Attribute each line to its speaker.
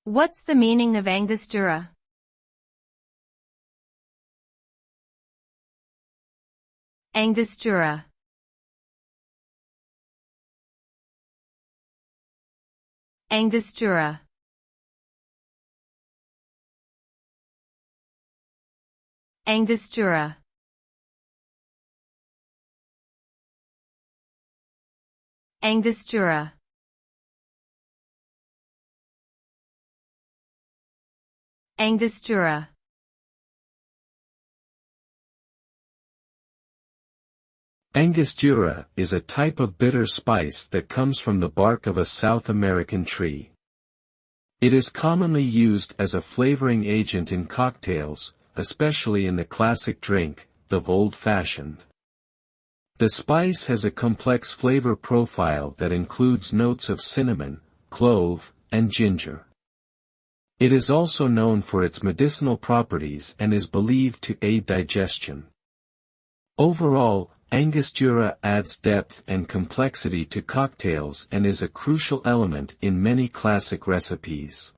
Speaker 1: What's the meaning of Angostura? Angostura. Angostura. Angostura. Angostura. Angostura.
Speaker 2: Angostura is a type of bitter spice that comes from the bark of a South American tree. It is commonly used as a flavoring agent in cocktails, especially in the classic drink, the old-fashioned. The spice has a complex flavor profile that includes notes of cinnamon, clove, and ginger. It is also known for its medicinal properties and is believed to aid digestion. Overall, Angostura adds depth and complexity to cocktails and is a crucial element in many classic recipes.